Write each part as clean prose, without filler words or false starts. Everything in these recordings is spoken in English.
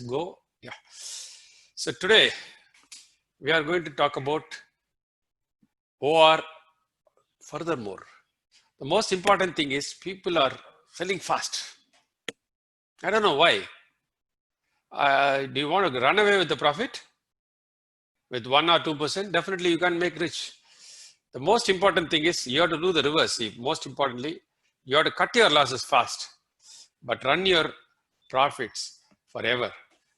go. Yeah. So today we are going to talk about OR. Furthermore, the most important thing is people are selling fast. I don't know why. Do you want to run away with the profit? With 1 or 2%? Definitely you can make rich. The most important thing is you have to do the reverse. Most importantly, you have to cut your losses fast, but run your profits forever.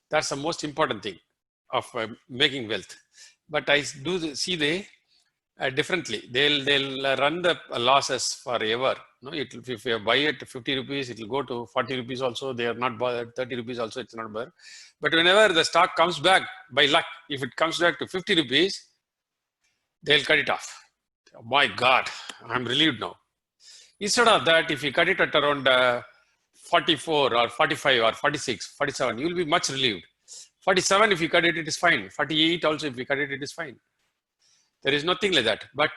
That's the most important thing of making wealth. But I do see they differently. They'll run the losses forever. No, if you buy it 50 rupees, it will go to 40 rupees also. They are not bothered. 30 rupees also, it's not bothered. But whenever the stock comes back, by luck, if it comes back to 50 rupees, they'll cut it off. Oh my God, I'm relieved now. Instead of that, if you cut it at around 44 or 45 or 46, 47, you'll be much relieved. 47, if you cut it, it is fine. 48 also, if you cut it, it is fine. There is nothing like that. But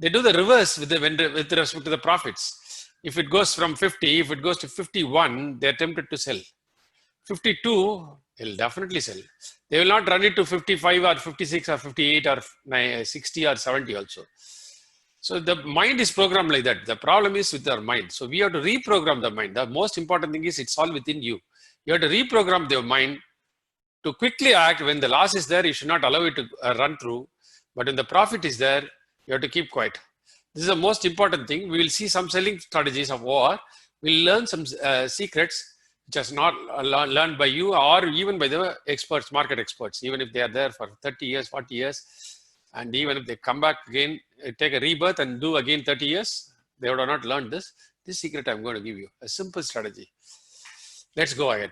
they do the reverse with respect to the profits. If it goes from 50, if it goes to 51, they're tempted to sell. 52, they'll definitely sell. They will not run it to 55 or 56 or 58 or 60 or 70 also. So the mind is programmed like that. The problem is with our mind. So we have to reprogram the mind. The most important thing is it's all within you. You have to reprogram your mind to quickly act. When the loss is there, you should not allow it to run through. But when the profit is there, you have to keep quiet. This is the most important thing. We will see some selling strategies of OR. We'll learn some secrets which is not learned by you or even by the experts, market experts, even if they are there for 30 years, 40 years. And even if they come back again, take a rebirth and do again 30 years, they would have not learned this. This secret I'm going to give you, a simple strategy. Let's go ahead.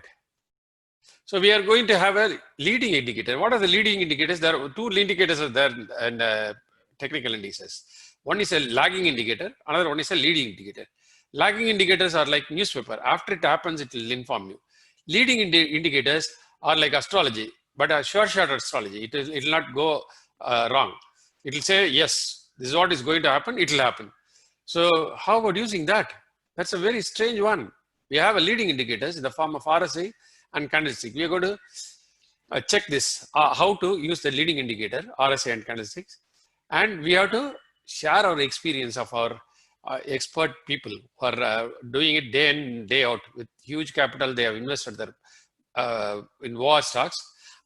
So we are going to have a leading indicator. What are the leading indicators? There are two indicators are there and technical indices. One is a lagging indicator, another one is a leading indicator. Lagging indicators are like newspaper. After it happens, it will inform you. Leading indicators are like astrology, but a short astrology. It will not go wrong. It will say, yes, this is what is going to happen. It will happen. So how about using that? That's a very strange one. We have a leading indicators in the form of RSI and candlestick. We are going to check this, how to use the leading indicator, RSI and candlesticks. And we have to share our experience of our expert people who are doing it day in, day out with huge capital. They have invested their in war stocks.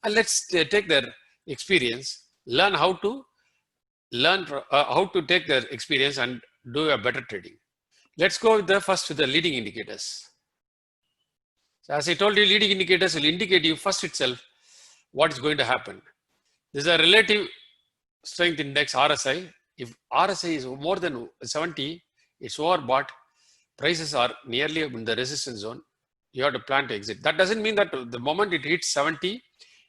And let's take their experience, learn how to take their experience and do a better trading. Let's go with first with the leading indicators. So as I told you, leading indicators will indicate you first itself what is going to happen. This is a relative strength index, RSI. If RSI is more than 70, it's overbought. Prices are nearly in the resistance zone. You have to plan to exit. That doesn't mean that the moment it hits 70,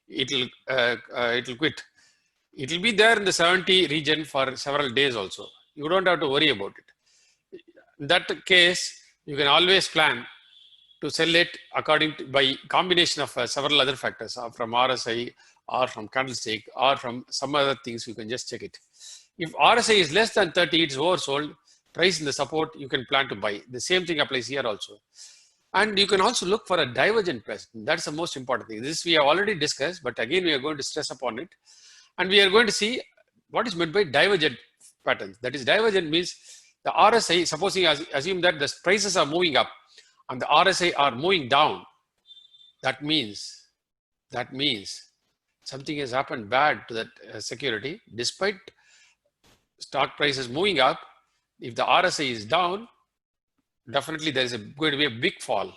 it'll quit. It will be there in the 70 region for several days also. You don't have to worry about it. In that case, you can always plan to sell it according to by combination of several other factors from RSI or from candlestick or from some other things. You can just check it. If RSI is less than 30, it's oversold. Price in the support, you can plan to buy. The same thing applies here also. And you can also look for a divergent pattern. That's the most important thing. This we have already discussed, but again we are going to stress upon it. And we are going to see what is meant by divergent patterns. That is, divergent means the RSI, supposing assume that the prices are moving up and the RSI are moving down. That means something has happened bad to that security. Despite stock prices moving up, if the RSI is down, definitely there is going to be a big fall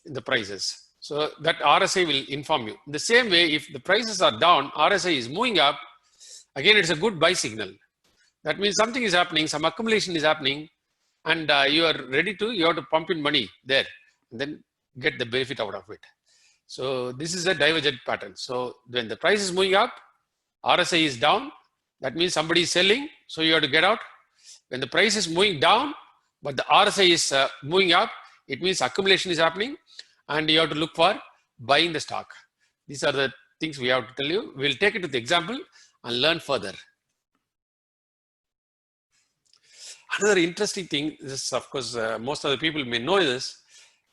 in the prices. So that RSI will inform you. In the same way, if the prices are down, RSI is moving up, again, it's a good buy signal. That means something is happening, some accumulation is happening, and you are ready to, you have to pump in money there and then get the benefit out of it. So this is a divergent pattern. So when the price is moving up, RSI is down, that means somebody is selling, so you have to get out. When the price is moving down, but the RSI is moving up, it means accumulation is happening and you have to look for buying the stock. These are the things we have to tell you. We'll take it to the example and learn further. Another interesting thing is, of course, most of the people may know this,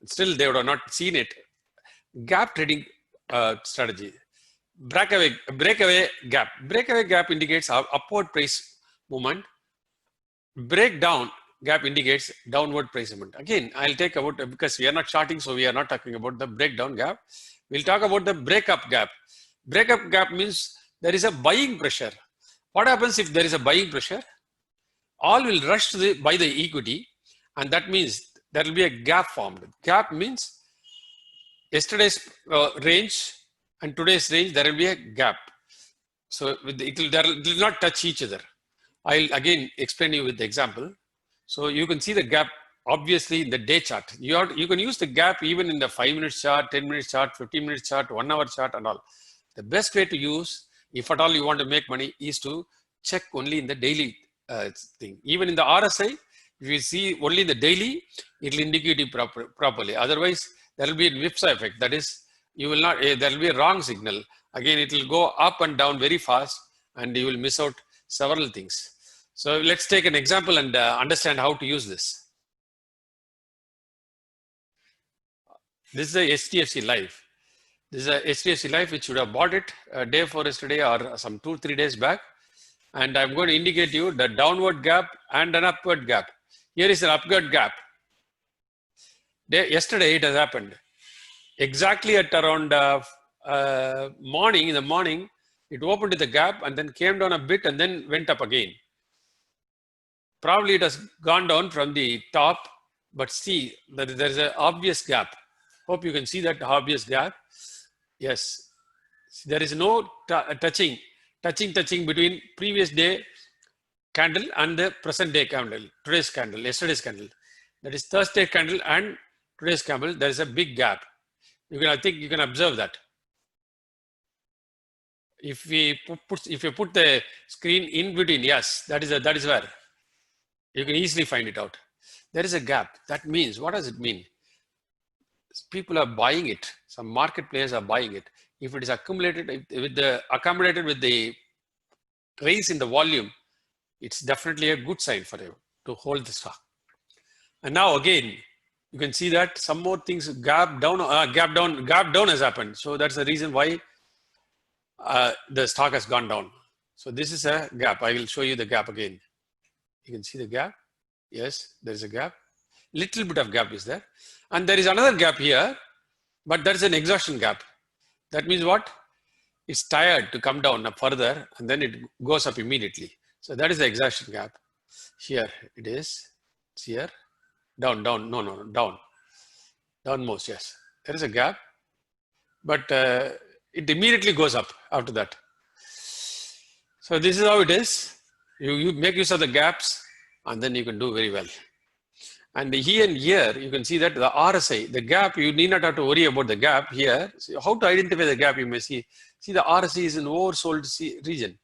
still they would have not seen it. Gap trading strategy. Breakaway gap. Breakaway gap indicates upward price movement. Breakdown gap indicates downward price movement. Again, I'll take about, because we are not charting, so we are not talking about the breakdown gap. We'll talk about the breakup gap. Breakup gap means there is a buying pressure. What happens if there is a buying pressure? All will rush to buy the equity, and that means there will be a gap formed. Gap means yesterday's range and today's range, there will be a gap. So it will not touch each other. I'll again explain you with the example. So you can see the gap obviously in the day chart. You can use the gap even in the 5-minute chart, 10-minute chart, 15-minute chart, 1-hour chart and all. The best way to use, if at all you want to make money, is to check only in the daily thing. Even in the RSI, if you see only the daily, it will indicate it properly. Otherwise, there will be a whipsaw effect. That is, you will not, there will be a wrong signal. Again, it will go up and down very fast and you will miss out several things. So let's take an example and understand how to use this. This is a HDFC Life. This is a HDFC Life which should have bought it day before yesterday or some 2-3 days back. And I'm going to indicate you the downward gap and an upward gap. Here is an upward gap. Yesterday it has happened. Exactly at around in the morning, it opened to the gap and then came down a bit and then went up again. Probably it has gone down from the top, but see that there is an obvious gap. Hope you can see that obvious gap. Yes, there is no touching between previous day candle and the present day candle, today's candle, yesterday's candle. That is Thursday candle and today's candle. There is a big gap. I think you can observe that. If you put the screen in between, yes, that is where you can easily find it out. There is a gap. That means, what does it mean? People are buying it. Some market players are buying it. If it is accumulated with the rise in the volume, it's definitely a good sign for you to hold the stock. And now again, you can see that some more things, gap down has happened. So that's the reason why the stock has gone down. So this is a gap. I will show you the gap again. You can see the gap. Yes, there is a gap. Little bit of gap is there. And there is another gap here, but there is an exhaustion gap. That means what? It's tired to come down further and then it goes up immediately. So that is the exhaustion gap. Here it is. It's here. Down. Downmost, yes. There is a gap, but it immediately goes up after that. So this is how it is. You make use of the gaps and then you can do very well. And here you can see that the RSI, the gap, you need not have to worry about the gap here. So how to identify the gap, you may see. See, the RSI is an oversold region.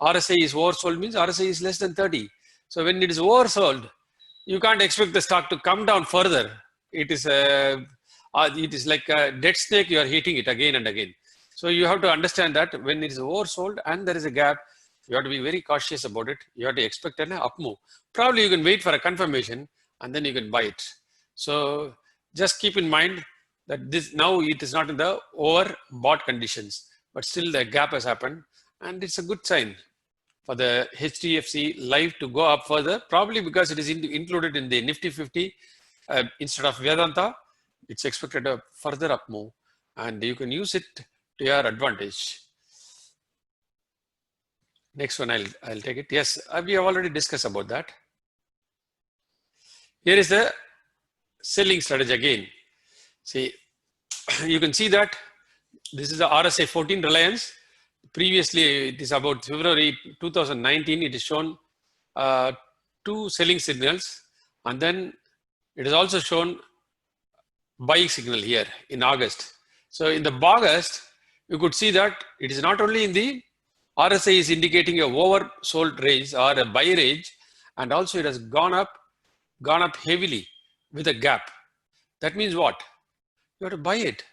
RSI is oversold means RSI is less than 30. So when it is oversold, you can't expect the stock to come down further. It is like a dead snake, you are hitting it again and again. So you have to understand that when it is oversold and there is a gap, you have to be very cautious about it. You have to expect an up move. Probably you can wait for a confirmation and then you can buy it. So just keep in mind that this now it is not in the overbought conditions, but still the gap has happened and it's a good sign for the HDFC Life to go up further, probably because it is included in the Nifty 50 instead of Vedanta. It's expected a further up move and you can use it to your advantage. Next one, I'll take it. Yes, we have already discussed about that. Here is the selling strategy again. See, you can see that this is the RSI 14 Reliance. Previously, it is about February 2019. It is shown 2 selling signals, and then it is also shown buying signal here in August. So in the August, you could see that it is not only in the RSI is indicating a oversold range or a buy range, and also it has gone up heavily with a gap. That means what? You have to buy it.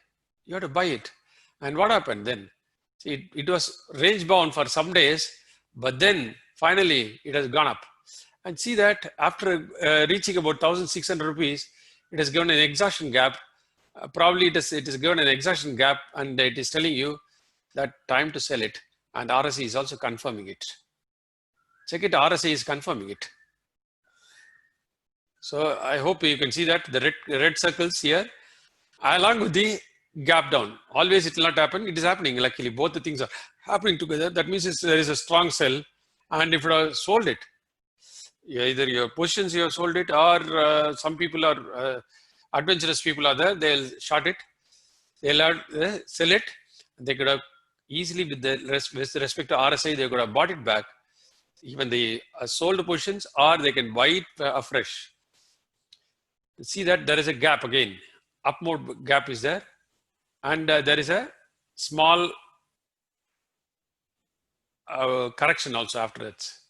You have to buy it. And what happened then? See, it was range bound for some days, but then finally it has gone up. And see that after reaching about 1,600 rupees, it has given an exhaustion gap probably it is given an exhaustion gap, and it is telling you that time to sell it, and RSI is also confirming it. Check it, RSI is confirming it. So I hope you can see that the red circles here, along with the gap down. Always it will not happen. It is happening. Luckily, both the things are happening together. That means there is a strong sell, and if you have sold it, either your positions you have sold it, or some people are adventurous people are there. They'll short it. They'll sell it. They could have easily, with respect to RSI, they could have bought it back, even the sold positions, or they can buy it afresh. See that there is a gap again. Upward gap is there, and there is a small correction also afterwards.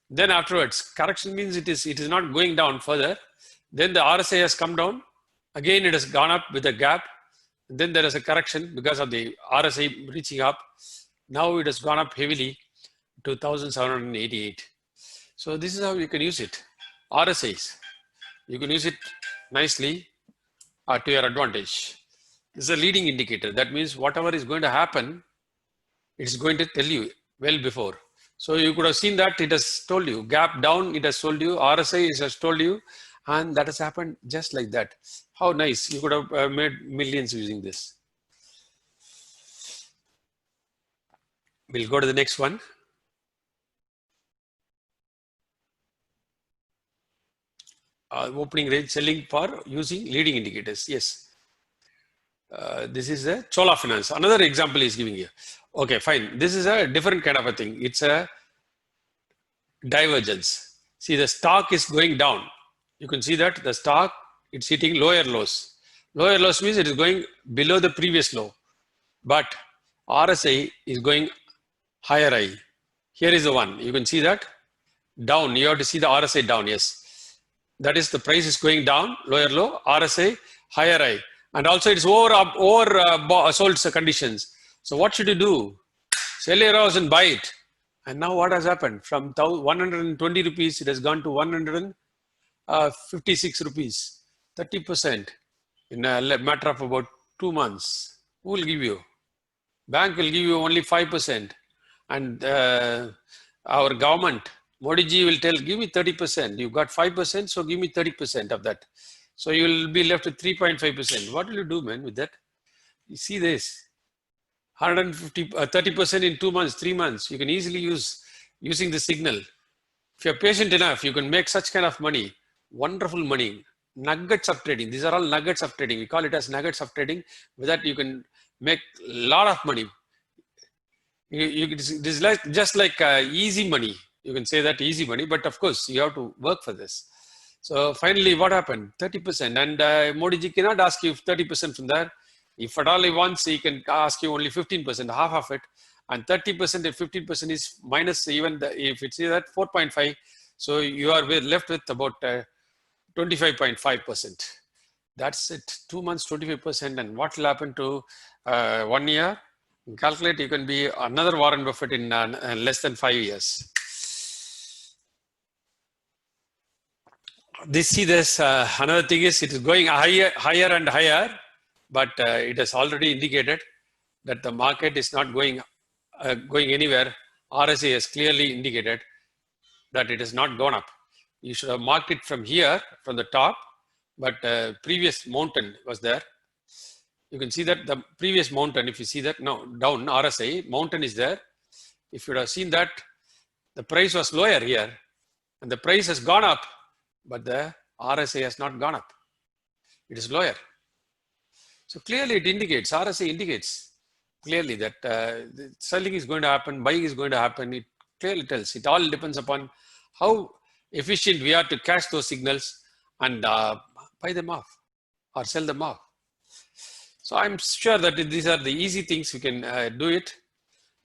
Then afterwards, correction means it is not going down further. Then the RSI has come down. Again, it has gone up with a gap. Then there is a correction because of the RSI reaching up. Now it has gone up heavily to 1,788. So this is how you can use it. RSIs. You can use it nicely to your advantage. This is a leading indicator. That means whatever is going to happen, it's going to tell you well before. So you could have seen that it has told you, gap down, it has told you, RSI has told you, and that has happened just like that. How nice. You could have made millions using this. We'll go to the next one. Opening range selling for using leading indicators. Yes. This is a Chola Finance. Another example is giving you. Okay, fine. This is a different kind of a thing. It's a divergence. See, the stock is going down. You can see that the stock, it's hitting lower lows. Lower lows means it is going below the previous low. But RSI is going higher high. Here is the one. You can see that down. You have to see the RSI down. Yes. That is, the price is going down, lower low, RSI higher high. And also it's over sold conditions. So what should you do? Sell your house and buy it. And now what has happened? From 120 rupees, it has gone to 156 rupees, 30% in a matter of about 2 months. Who will give you? Bank will give you only 5%. And our government, Modi ji will tell, give me 30%. You got 5%, so give me 30% of that. So you will be left with 3.5%. What will you do, man, with that? You see this, 30% in 2 months, 3 months. You can easily use using the signal. If you're patient enough, you can make such kind of money, wonderful money, nuggets of trading. These are all nuggets of trading. We call it as nuggets of trading. With that, you can make a lot of money. This is just like easy money. You can say that easy money, but of course, you have to work for this. So finally, what happened? 30%. And Modi ji cannot ask you 30% from there. If at all he wants, he can ask you only 15%, half of it. And 30% and 15% is minus even if it's that 4.5. So you are left with about 25.5%. That's it. 2 months, 25%. And what will happen to 1 year? Calculate, you can be another Warren Buffett in less than 5 years. Another thing is it is going higher and higher, but it has already indicated that the market is not going anywhere. RSI has clearly indicated that it has not gone up. You should have marked it from here, from the top, but previous mountain was there. You can see that the previous mountain, if you see that, no, down RSI, mountain is there. If you would have seen that, the price was lower here, and the price has gone up, but the RSI has not gone up. It is lower. So clearly it indicates, RSI indicates clearly that selling is going to happen, buying is going to happen. It clearly tells. It all depends upon how efficient we are to catch those signals and buy them off or sell them off. So I'm sure that these are the easy things you can do it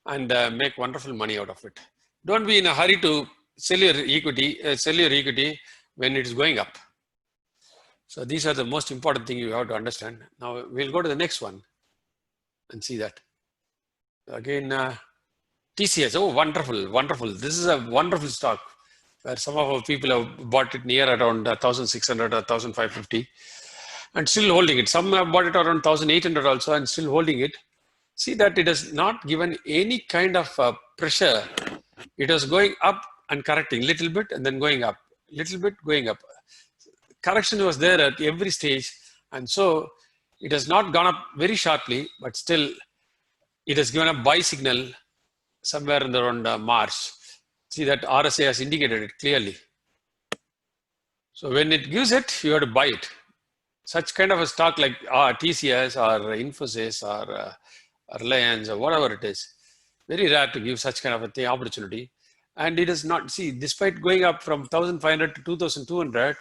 and make wonderful money out of it. Don't be in a hurry to sell your equity when it is going up. So these are the most important thing you have to understand. Now we'll go to the next one and see that. Again, TCS. Oh, wonderful, wonderful. This is a wonderful stock where some of our people have bought it near around 1,600 or 1,550. and still holding it. Some have bought it around 1,800 also and still holding it. See that it has not given any kind of pressure. It was going up and correcting little bit and then going up, little bit going up. Correction was there at every stage, and so it has not gone up very sharply, but still it has given a buy signal somewhere in around March. See that RSI has indicated it clearly. So when it gives it, you have to buy it. Such kind of a stock like TCS or Infosys or Reliance or whatever it is, very rare to give such kind of a thing, opportunity. And it is not, see, despite going up from 1,500 to 2,200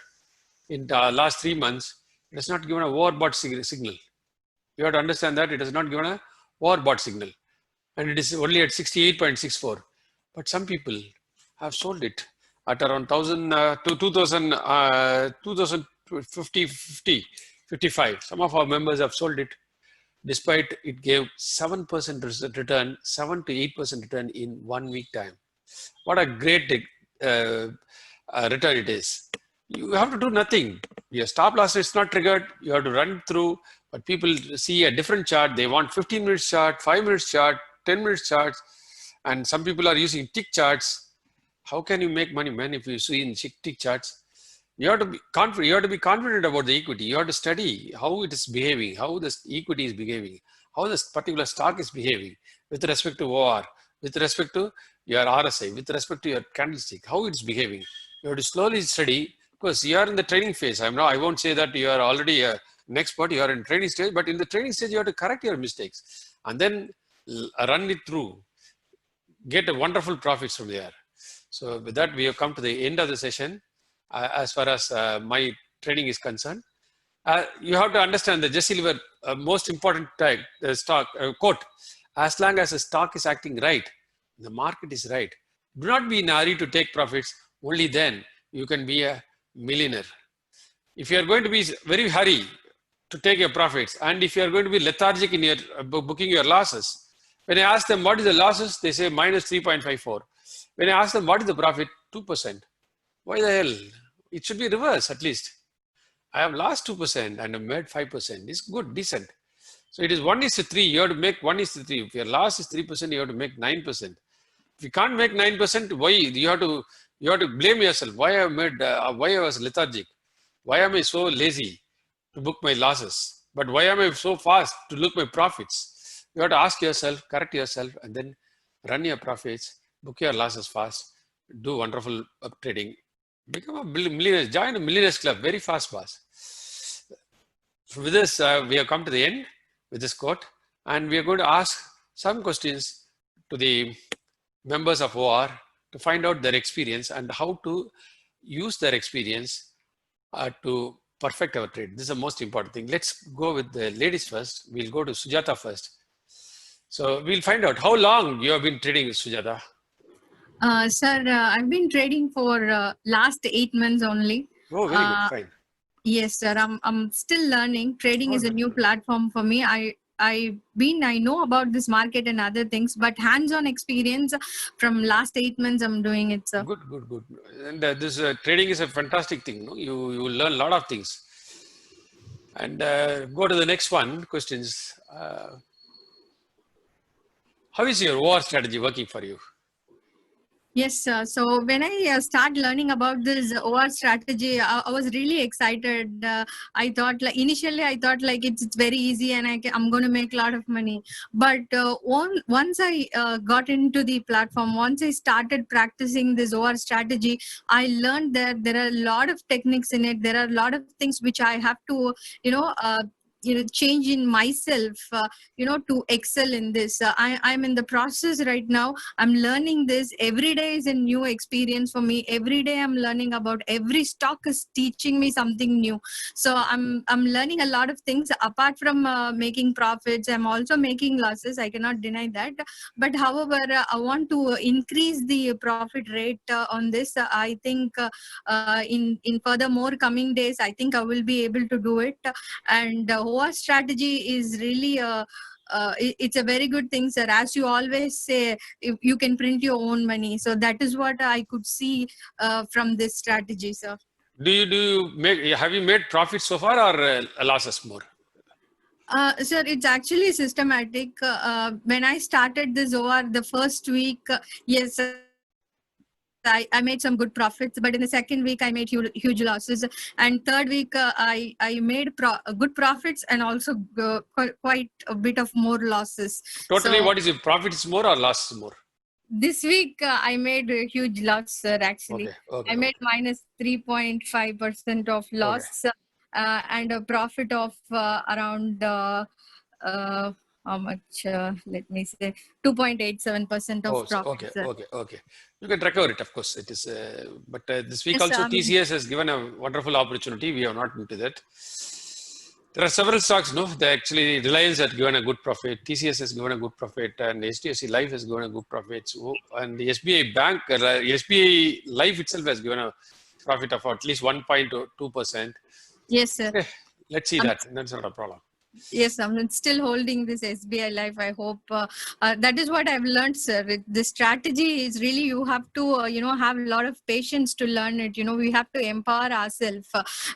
in the last 3 months, it has not given a overbought signal. You have to understand that it has not given a overbought signal. And it is only at 68.64. But some people have sold it at around 1,000 to 2,000, 2,050, 55. Some of our members have sold it despite it gave 7% return, 7 to 8% return in 1 week time. What a great return it is. You have to do nothing. Your stop loss is not triggered. You have to run through, but people see a different chart. They want 15 minutes chart, 5 minutes chart, 10 minutes charts, and some people are using tick charts. How can you make money, man, if you see in tick charts? You have to be confident. You have to be confident about the equity. You have to study how it is behaving, how this equity is behaving, how this particular stock is behaving with respect to OR, with respect to your RSI, with respect to your candlestick, how it's behaving. You have to slowly study, because you are in the training phase. I won't say that you are already an expert. You are in training stage, but in the training stage, you have to correct your mistakes and then run it through. Get a wonderful profits from there. So with that, we have come to the end of the session. As far as my training is concerned, you have to understand the Jesse Liver most important type, the stock quote: as long as the stock is acting right, the market is right. Do not be in a hurry to take profits. Only then you can be a millionaire. If you are going to be very hurry to take your profits, and if you are going to be lethargic in your booking your losses, when I ask them what is the losses, they say minus 3.54. When I ask them what is the profit, 2%. Why the hell? It should be reverse at least. I have lost 2% and I made 5%. It's good, decent. So it is 1:3. You have to make 1:3. If your loss is 3%, you have to make 9%. If you can't make 9%, why? You have to blame yourself. Why I was lethargic? Why am I so lazy to book my losses? But why am I so fast to look my profits? You have to ask yourself, correct yourself, and then run your profits, book your losses fast, do wonderful trading. Become a millionaire, join a millionaires club very fast, boss. So with this, we have come to the end with this quote, and we are going to ask some questions to the members of OR to find out their experience and how to use their experience to perfect our trade. This is the most important thing. Let's go with the ladies first. We'll go to Sujata first. So we'll find out how long you have been trading with Sujata. Sir, I've been trading for last 8 months only. Oh, very good. Fine. Yes, sir. I'm still learning. Trading is a new platform for me. I know about this market and other things, but hands-on experience from last 8 months I'm doing it, sir. Good. And this trading is a fantastic thing. No? You will learn a lot of things. And go to the next one. Questions. How is your OR strategy working for you? Yes, sir. So when I start learning about this OR strategy, I was really excited. I thought initially it's very easy and I'm going to make a lot of money. But once I got into the platform, once I started practicing this OR strategy, I learned that there are a lot of techniques in it. There are a lot of things which I have to, change in myself, to excel in this. I'm in the process right now. I'm learning this. Every day is a new experience for me. Every day I'm learning about every stock is teaching me something new. So I'm learning a lot of things. Apart from making profits, I'm also making losses. I cannot deny that. But however, I want to increase the profit rate on this. I think in further more coming days, I think I will be able to do it. And OR strategy is really it's a very good thing, sir. As you always say, if you can print your own money. So that is what I could see from this strategy, sir. Do you have you made profits so far or losses more? Sir, it's actually systematic. When I started this OR the first week, yes, I made some good profits, but in the second week I made huge losses, and third week I made good profits and also quite a bit of more losses. Totally, So what is your profit is more or loss is more? this week I made a huge loss, sir. Actually, Okay, okay, I made okay, minus 3.5% of okay. loss, and a profit of around uh, how much? Let me say 2.87% of Oh, so, profit, okay, sir. okay, okay. You can recover it, of course. It is, but this week Yes, also TCS has given a wonderful opportunity. We have not been to that. There are several stocks, no? They actually Reliance has given a good profit, TCS has given a good profit, and HDFC Life has given a good profit. So, and the SBI Bank, SBI Life itself has given a profit of at least 1.2%. yes, sir. Let's see I'm that. That's not a problem. Yes, I'm still holding this SBI Life. I hope that is what I've learned, sir. The strategy is really you have to, have a lot of patience to learn it. We have to empower ourselves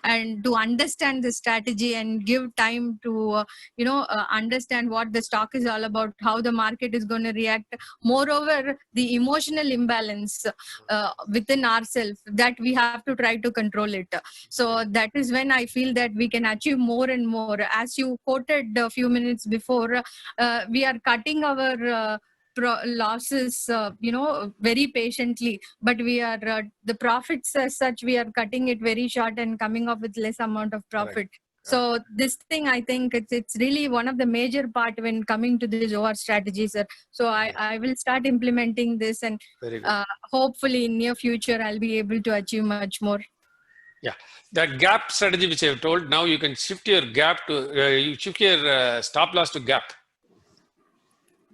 and to understand the strategy and give time to, understand what the stock is all about, how the market is going to react. Moreover, the emotional imbalance within ourselves that we have to try to control it. So that is when I feel that we can achieve more and more. As you quoted a few minutes before, we are cutting our losses, very patiently, but we are the profits as such, we are cutting it very short and coming up with less amount of profit. So this thing, I think it's really one of the major part when coming to this OR strategy, sir. So I will start implementing this, and Very good. hopefully in near future I'll be able to achieve much more. Yeah, that gap strategy which I have told, now you can shift your gap to, you shift your stop loss to gap,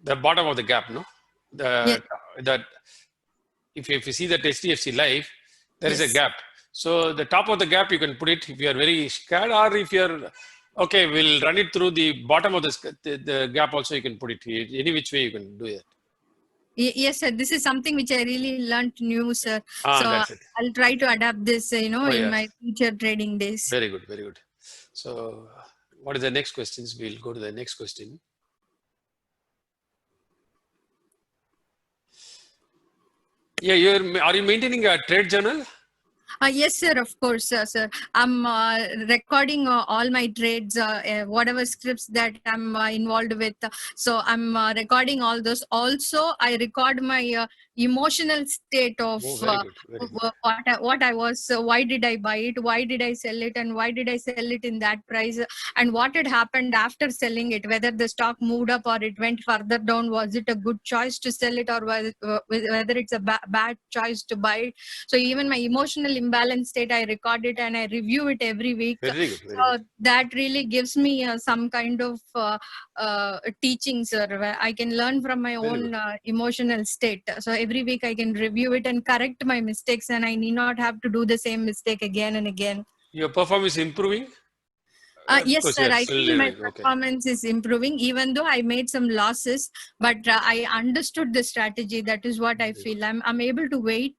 the bottom of the gap, no? Yes, That if you see that HDFC Life, there is a yes. gap. So the top of the gap, you can put it if you are very scared, or if you're, okay, we'll run it through the bottom of the gap also, you can put it. Any which way you can do it. Yes, sir. This is something which I really learned new, sir. Ah, So that's it. I'll try to adapt this, Oh, in yes. my future trading days. Very good, very good. So what is the next questions? We'll go to the next question. Yeah, are you maintaining a trade journal? Yes, sir. Of course, sir. I'm recording all my trades, whatever scripts that I'm involved with. So I'm recording all those. Also, I record my emotional state of Oh, very good, very good. what I was. Why did I buy it? Why did I sell it? And why did I sell it in that price? And what had happened after selling it? Whether the stock moved up or it went further down? Was it a good choice to sell it, or whether it's a bad choice to buy it? So even my emotional imbalance state, I record it and I review it every week. Very good, very So good. that really gives me some kind of teachings, where I can learn from my Very own good. emotional state. So every week I can review it and correct my mistakes, and I need not have to do the same mistake again and again. Your performance is improving? Of Yes, course, sir. you're I still feel my learning. Okay. performance is improving, even though I made some losses. But I understood the strategy. That is what I Very good. feel. I'm able to wait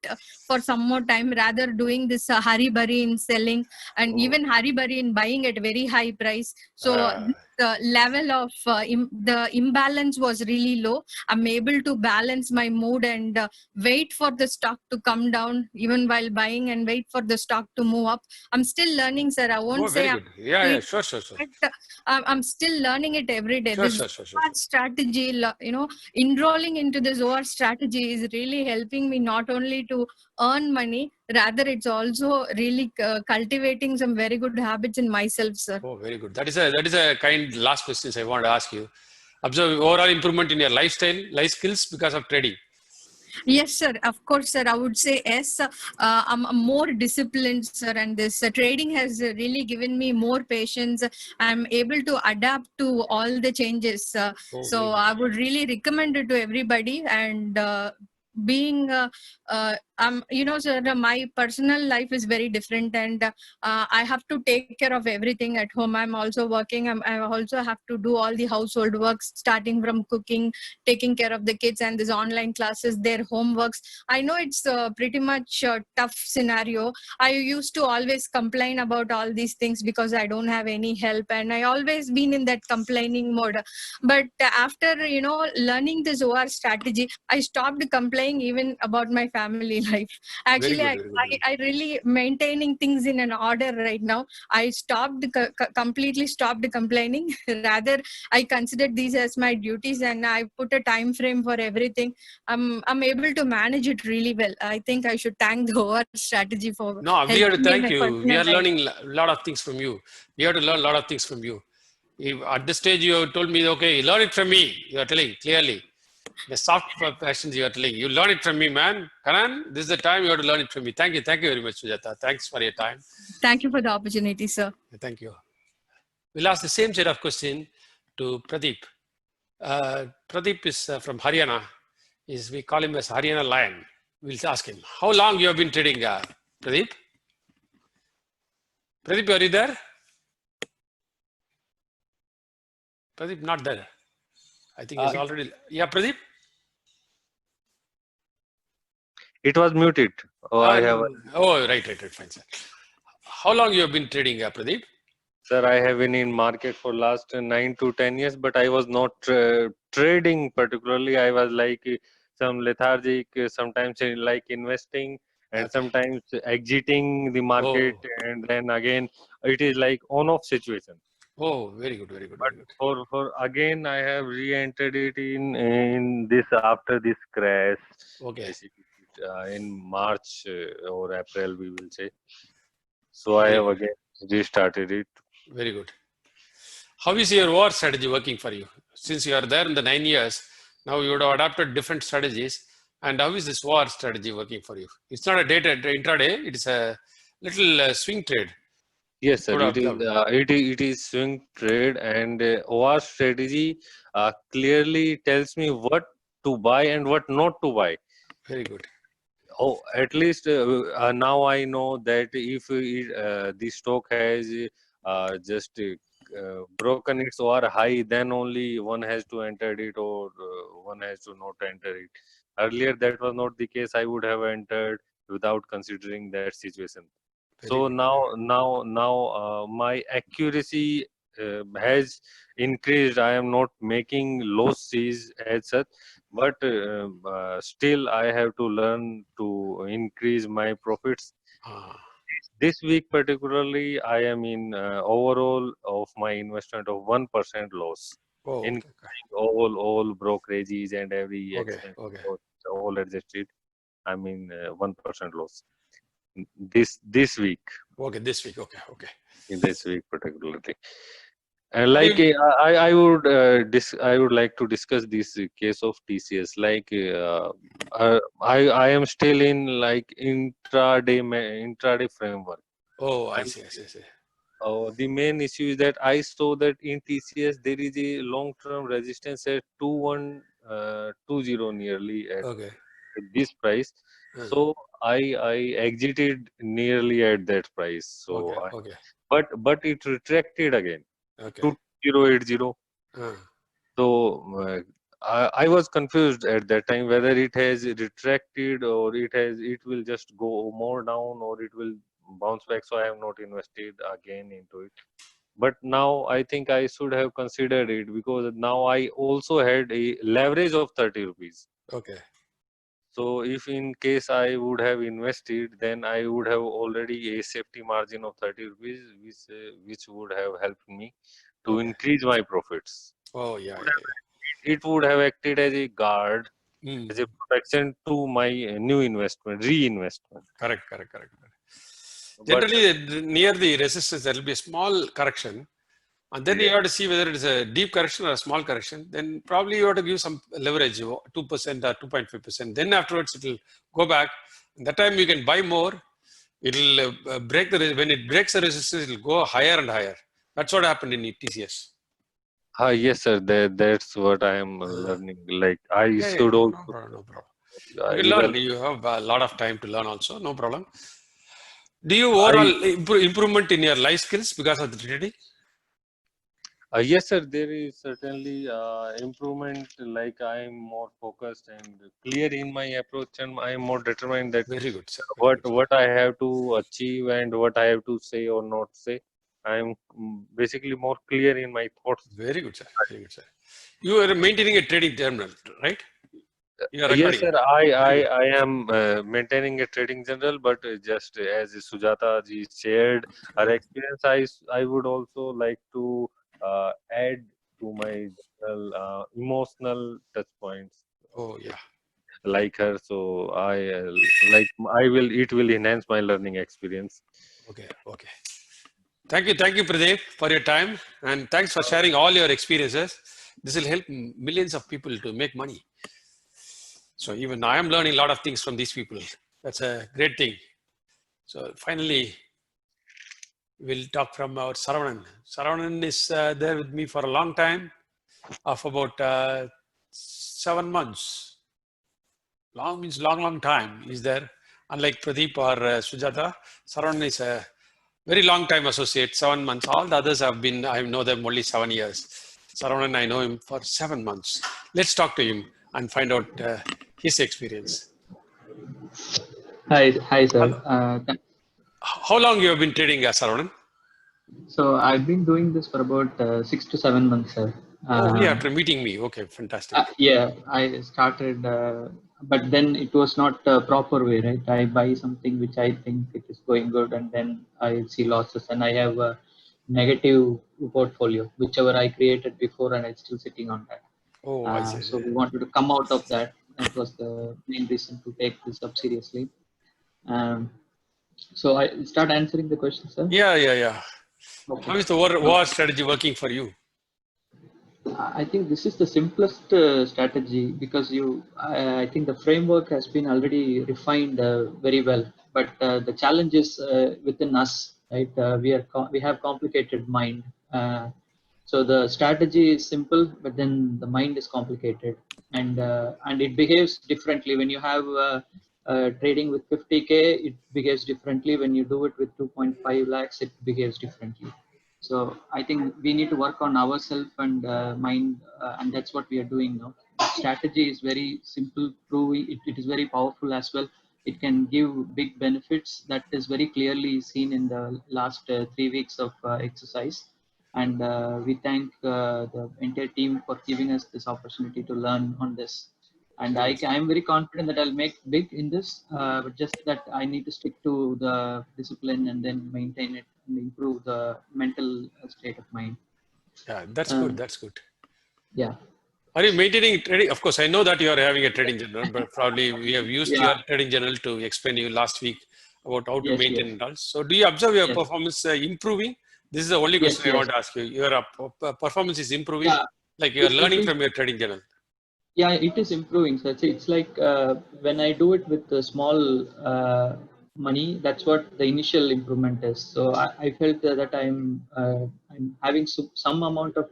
for some more time, rather doing this hurry burry in selling, and Oh, even hurry burry in buying at very high price. So uh, the level of the imbalance was really low. I'm able to balance my mood and wait for the stock to come down, even while buying, and wait for the stock to move up. I'm still learning, sir. I oh, won't very say good. Yeah, yeah, sure, sure, sure. but I'm still learning it every day. Sure, This sure, sure, sure, OR sure. strategy, enrolling into this OR strategy is really helping me not only to earn money, rather it's also really cultivating some very good habits in myself, sir. Oh, very good. That is a kind last questions I want to ask you. Observe overall improvement in your lifestyle, life skills because of trading. Yes, sir. Of course, sir. I would say yes. I'm more disciplined, sir, and this trading has really given me more patience. I'm able to adapt to all the changes. Oh, very So good. I would really recommend it to everybody, and being sir, my personal life is very different, and I have to take care of everything at home. I'm also working. I also have to do all the household works, starting from cooking, taking care of the kids, and these online classes, their homeworks. I know it's pretty much a tough scenario. I used to always complain about all these things because I don't have any help, and I always been in that complaining mode. But after learning this OR strategy, I stopped complaining even about my family life. Very Actually, good, I, very good. I really maintaining things in an order right now. I stopped completely stopped complaining. Rather, I considered these as my duties, and I put a time frame for everything. I'm able to manage it really well. I think I should thank the OR strategy for No, we have to helping me in thank my you. We personal are life. learning a lot of things from you. We have to learn a lot of things from you. At this stage, you have told me, okay, learn it from me. You are telling clearly. The soft passions you are telling. You learn it from me, man. Karan, this is the time you have to learn it from me. Thank you. Thank you very much, Sujata. Thanks for your time. Thank you for the opportunity, sir. Thank you. We'll ask the same set of question to Pradeep. Pradeep is from Haryana. We call him as Haryana Lion. We'll ask him, how long you have been trading, Pradeep? Pradeep, are you there? Pradeep, not there. I think he's already. Yeah, Pradeep? It was muted. Oh, I have. Oh, right, fine, sir. How long you have been trading, Pradeep? Sir, I have been in market for last 9 to 10 years, but I was not trading particularly. I was like some lethargic, sometimes like investing, and Okay. sometimes exiting the market, Oh, and then again it is like on-off situation. oh, very good, very good, But very good. for again, I have re-entered it in this after this crash, Okay, basically in March or April, we will say. So I very have good, again restarted it. very good. How is your war strategy working for you? Since you are there in the 9 years, now you would have adapted different strategies. And how is this war strategy working for you? It's not a day intraday, it is a little swing trade. Yes, sir. Would have observed. It is swing trade, and OR strategy clearly tells me what to buy and what not to buy. Very good. Oh, at least now I know that if the stock has just broken its OR high, then only one has to enter it, or one has to not enter it. Earlier, that was not the case. I would have entered without considering that situation. Very So good. Very good. now my accuracy has increased. I am not making losses as such, but still I have to learn to increase my profits. Ah, This week particularly, I am in overall of my investment of 1% loss, oh, okay. including all brokerages and every Okay. expense Okay. all adjusted. I mean 1% loss this week. Okay. This week. Okay. Okay. In this week particularly. And What do like you? I would like to discuss this case of TCS. Like I am still in like intraday framework. Oh, I I mean, see. I see. I see. the main issue is that I saw that in TCS there is a long-term resistance at 2120 nearly at Okay. this price. Uh, So I exited nearly at that price. okay. So Okay. but it retracted again Okay. to 2080. Uh, So I was confused at that time whether it has retracted or it will just go more down or it will bounce back. So I have not invested again into it. But now I think I should have considered it because now I also had a leverage of 30 rupees. okay. So if in case I would have invested, then I would have already a safety margin of 30 rupees, which would have helped me to Okay. increase my profits. Oh, yeah. Yeah. Yeah. It would have acted as a guard, as a Mm. protection to my new investment, reinvestment. Correct. Correct. Correct. Correct. But Generally, near the resistance, there will be a small correction. And then you yeah, have to see whether it is a deep correction or a small correction. Then probably you have to give some leverage, 2% or 2.5%. Then afterwards, it will go back. And that time you can buy more. It will break when it breaks the resistance, it will go higher and higher. That's what happened in TCS. yes, sir. That's what I am Uh, learning. Like I yeah, yeah, should no, also no problem, no problem. You can learn. You have a lot of time to learn also. No problem. Do you overall improvement in your life skills because of the trading? Yes, sir. There is certainly improvement. Like I am more focused and clear in my approach, and I am more determined that Very good, sir. Very good, sir. what I have to achieve and what I have to say or not say. I am basically more clear in my thoughts. Very good, sir. Very good, sir. You are maintaining a trading journal, right? You are Yes, recording sir. it. Very good. I am maintaining a trading journal, but just as Sujata ji shared her experience, I would also like to add to my journal emotional touch points Oh, yeah. like her. So like I will it will enhance my learning experience. Okay. Okay. Thank you, Pradeep, for your time, and thanks for sharing all your experiences. This will help millions of people to make money. So even I am learning a lot of things from these people. That's a great thing. So finally, we'll talk from our Saravanan. Saravanan is there with me for a long time, of about 7 months. Long means long time. He's there. Unlike Pradeep or Sujata, Saravanan is a very long time associate, 7 months. All the others have been, I know them only 7 years. Saravanan, I know him for 7 months. Let's talk to him and find out his experience. Hi, sir. Hello. How long you have been trading, Saravanan? So I've been doing this for about 6 to 7 months, sir. Only after meeting me. Okay, fantastic. Yeah, I started, but then it was not a proper way, right? I buy something which I think it is going good, and then I see losses, and I have a negative portfolio, whichever I created before, and it's still sitting on that. Oh, I see. So we wanted to come out of that. That was the main reason to take this up seriously. Um, so I start answering the question, sir. Yeah. Okay. How is the war strategy working for you? I think this is the simplest strategy because I think the framework has been already refined very well. But the challenge is within us, right? We have complicated mind. So the strategy is simple, but then the mind is complicated, and it behaves differently when you have trading with 50K. It behaves differently when you do it with 2.5 lakhs. It behaves differently. So I think we need to work on ourselves and mind, and that's what we are doing now. Strategy is very simple, proving it is very powerful as well. It can give big benefits that is very clearly seen in the last 3 weeks of exercise. And we thank the entire team for giving us this opportunity to learn on this. And I am very confident that I'll make big in this, but just that I need to stick to the discipline and then maintain it and improve the mental state of mind. Yeah, that's good. That's good. Yeah. Are you maintaining trading? Of course, I know that you are having a trading journal, but probably we have used your trading journal to explain you last week about how to maintain it all. So do you observe your performance improving? This is the only question I want to ask you. Your performance is improving, like you are learning from your trading journal. Yeah, it is improving. So it's like when I do it with small money, that's what the initial improvement is. So I felt that I'm having some amount of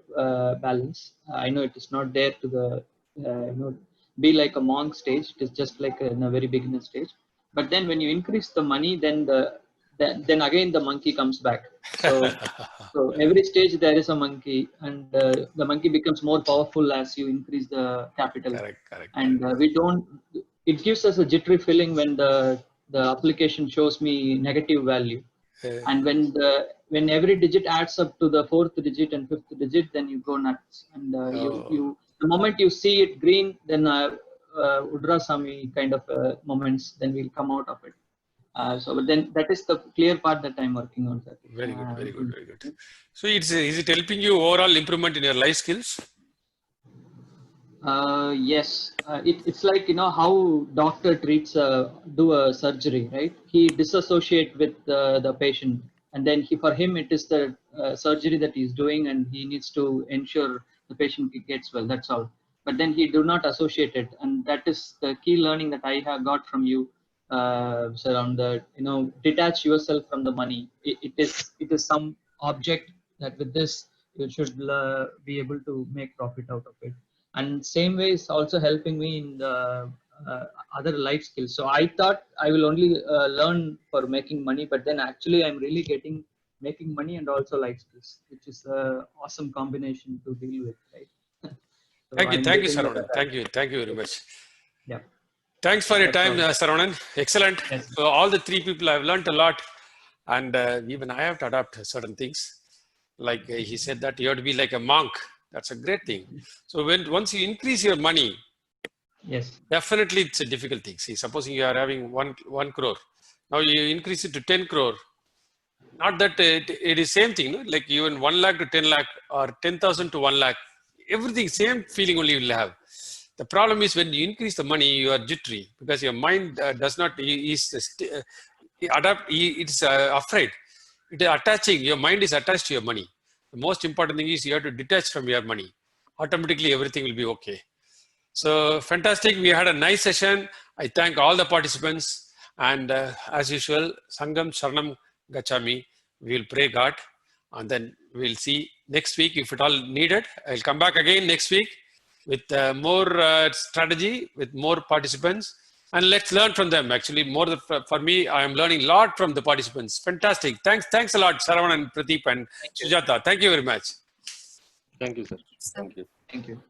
balance. I know it is not there to the be like a monk stage. It is just like in a very beginner stage. But then when you increase the money, then again the monkey comes back. So every stage there is a monkey, and the monkey becomes more powerful as you increase the capital. Correct. And we don't. It gives us a jittery feeling when the application shows me negative value, and when every digit adds up to the fourth digit and fifth digit, then you go nuts. And you the moment you see it green, then Udra Sami kind of moments, then we'll come out of it. But then that is the clear part that I'm working on, sir. Very good. So is it helping you overall improvement in your life skills? Yes, it's like how doctor do a surgery, right? He disassociate with the patient, and then for him it is the surgery that he's doing, and he needs to ensure the patient gets well. That's all. But then he do not associate it, and that is the key learning that I have got from you, sir. On the detach yourself from the money. It is some object that with this you should be able to make profit out of it. And same way is also helping me in the other life skills. So I thought I will only learn for making money, but then actually I'm really getting making money and also life skills, which is a awesome combination to deal with, right? So Thank you, I'm thank you, getting better Saravanan. at Thank you very it. much. Yeah. Thanks for your That's time, all. Saravanan. Excellent. Yes. So all the three people, I've learned a lot, and even I have to adapt certain things. Like he said that you have to be like a monk. That's a great thing. So once you increase your money, Yes. definitely it's a difficult thing. See, supposing you are having one crore, now you increase it to 10 crore. Not that it is same thing, no? Like even 1 lakh to 10 lakh or 10,000 to 1 lakh, everything same feeling only you will have. The problem is when you increase the money, you are jittery because your mind does not, it's afraid. It is attaching, your mind is attached to your money. The most important thing is you have to detach from your money. Automatically everything will be okay. So fantastic. We had a nice session. I thank all the participants. And as usual, Sangam Sharanam Gachami. We will pray God. And then we'll see next week if it all needed. I'll come back again next week with more strategy, with more participants. And let's learn from them. Actually, for me, I am learning a lot from the participants. Fantastic. Thanks a lot, Saravanan and Pradeep and Thank you. Sujata. Thank you very much. Thank you, sir. So Thank you. Thank you.